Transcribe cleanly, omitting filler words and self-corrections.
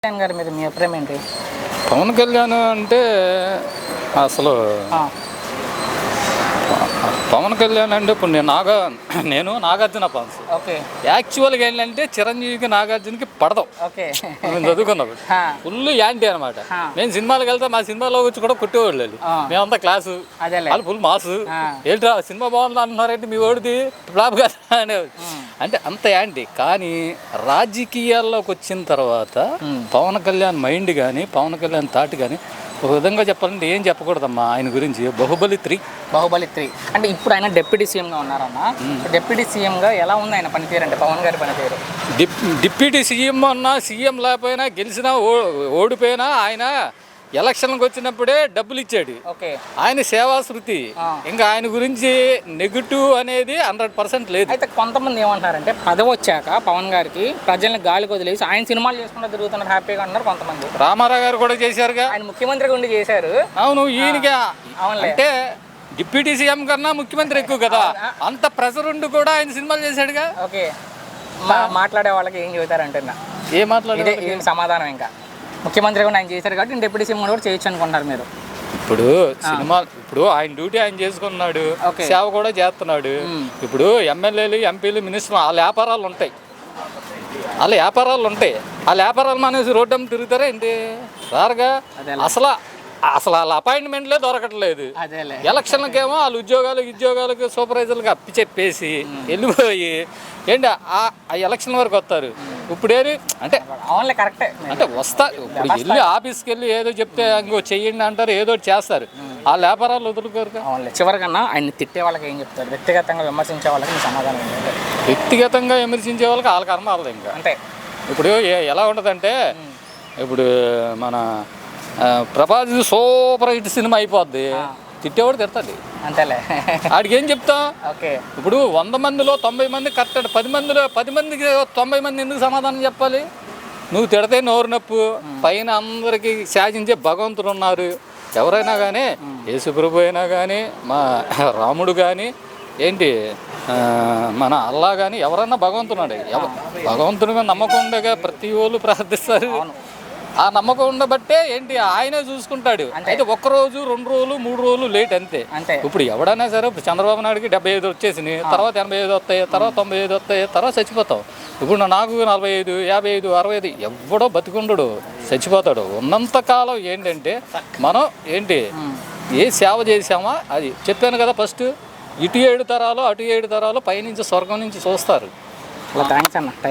కళ్యాణ్ గారి మీద మీ అభిప్రాయం ఏంటి? పవన్ కళ్యాణ్ అంటే అసలు పవన్ కళ్యాణ్ అంటే ఇప్పుడు నేను నాగార్జున ఫ్యాన్స్. ఓకే. యాక్చువల్గా ఏంటంటే చిరంజీవికి నాగార్జునకి పడదాం. ఓకే. మేము చదువుకున్నాం ఫుల్ యాంటీ అనమాట. మేము సినిమాలకు వెళ్తే మా సినిమాలో వచ్చి కూడా కొట్టేవాళ్ళు వాళ్ళు. మేమంతా క్లాసు వాళ్ళు ఫుల్ మాసు. ఏంట్రా సినిమా బాగుంది అంటున్నారంటే మీ ఓడిది ఫ్లాప్ కదా అనేవాడు. అంటే అంత యాంటీ. కానీ రాజకీయాల్లోకి వచ్చిన తర్వాత పవన్ కళ్యాణ్ మైండ్ కానీ పవన్ కళ్యాణ్ థాట్ కానీ ఒక విధంగా చెప్పాలంటే ఏం చెప్పకూడదమ్మా ఆయన గురించి. బాహుబలి 3 అంటే ఇప్పుడు ఆయన డిప్యూటీ సీఎంగా ఉన్నారన్న. డిప్యూటీ సీఎంగా ఎలా ఉంది ఆయన పనితీరు, అంటే పవన్ గారి పనితీరు? డిప్యూటీ సీఎం అన్నా సీఎం లేకపోయినా గెలిచినా ఓడిపోయినా ఆయన ఎలక్షన్కి వచ్చినప్పుడే డబ్బులు ఇచ్చాడు. ఆయన సేవాశృతి. ఇంకా ఆయన గురించి నెగిటివ్ అనేది 100% లేదు. అయితే కొంతమంది ఏమంటారంటే పదవి వచ్చాక పవన్ గారికి ప్రజల్ని గాలికి వదిలేసి ఆయన సినిమాలు చేసుకుంటూ తిరుగుతున్నారు, హ్యాపీగా ఉన్నారు కొంతమంది. రామారావు గారు కూడా చేశారుగా, ఆయన ముఖ్యమంత్రిగా ఉండి చేశారు. అవును. ఈయనకి అంటే డిప్యూటీ సీఎం కన్నా ముఖ్యమంత్రి ఎక్కువ కదా, అంత ప్రెజర్ ఉండి కూడా ఆయన సినిమాలు చేశాడుగా. ఓకే. మాట్లాడే వాళ్ళకి ఏం చెబుతారంటున్నా? ఏం మాట్లాడే సమాధానం ఇంకా ముఖ్యమంత్రి కూడా ఆయన చేశారు కాబట్టి డిప్యూటీ సీఎం కూడా చేయొచ్చు అనుకుంటారు మీరు? ఇప్పుడు ఇప్పుడు ఆయన డ్యూటీ ఆయన చేసుకున్నాడు, సేవ కూడా చేస్తున్నాడు. ఇప్పుడు ఎమ్మెల్యేలు ఎంపీలు మినిస్టర్లు వాళ్ళ వ్యాపారాలు ఉంటాయి. ఆ వ్యాపారాలు మానేసి రోడ్డు అమ్మ తిరుగుతారా ఏంటి? రారుగా. అసలు వాళ్ళ అపాయింట్మెంట్లే దొరకట్లేదు. ఎలక్షన్లకేమో వాళ్ళ ఉద్యోగాలకు సూపర్వైజర్లకు అప్పి చెప్పేసి వెళ్ళిపోయి ఏంటి ఆ ఎలక్షన్ వరకు వస్తారు. ఇప్పుడేది అంటే కరెక్టే అంటే ఇప్పుడు వెళ్ళి ఆఫీస్కి వెళ్ళి ఏదో చెప్తే ఇంకో చెయ్యండి అంటారు, ఏదో చేస్తారు. ఆ వ్యాపారాలు వదులుకోరు. చివరికన్నా ఆయన తిట్టే వాళ్ళకి ఏం చెప్తారు? వ్యక్తిగతంగా విమర్శించే వాళ్ళకి మీ సమాధానం ఏంటంటే? వ్యక్తిగతంగా విమర్శించే వాళ్ళకి వాళ్ళ కర్మ వాళ్ళది. ఇంకా అంటే ఇప్పుడు ఎలా ఉంటుందంటే ఇప్పుడు మన ప్రభాస్ సూపర్ హిట్ సినిమా అయిపోద్ది, తిట్టేవాడు తిడతాడు అంతేలే. వాడికి ఏం చెప్తా? ఇప్పుడు 100 మందిలో 90 మంది కరెక్ట్, 10 మందికి 90 మంది ఎందుకు సమాధానం చెప్పాలి? నువ్వు తిడితే నోరు నొప్పు. పైన అందరికీ శాసించే భగవంతుడు ఉన్నారు. ఎవరైనా కానీ యేసుప్రభు అయినా కానీ మా రాముడు కానీ ఏంటి మన అల్లా కానీ ఎవరన్నా భగవంతున్నాడు. భగవంతుడిగా నమ్మకం ఉండగా ప్రతి వాళ్ళు ప్రార్థిస్తారు. ఆ నమ్మకం ఉండబట్టే ఏంటి ఆయనే చూసుకుంటాడు. అయితే 1 రోజు 2 రోజులు 3 రోజులు లేట్ అంతే. ఇప్పుడు ఎవడైనా సరే చంద్రబాబు నాయుడుకి 75 వచ్చేసినాయి, తర్వాత 85 వస్తాయి, తర్వాత 95 వస్తాయి, తర్వాత చచ్చిపోతావు. ఇప్పుడు నాకు 45, 55, 65 ఎవడో బతికుండడు, చచ్చిపోతాడు. ఉన్నంతకాలం ఏంటంటే మనం ఏంటి ఏ సేవ చేసామా అది చెప్పాను కదా. ఫస్ట్ ఇటు 7 తరాలు అటు 7 తరాలు పైనుంచి స్వర్గం నుంచి చూస్తారు. థ్యాంక్స్ అన్న.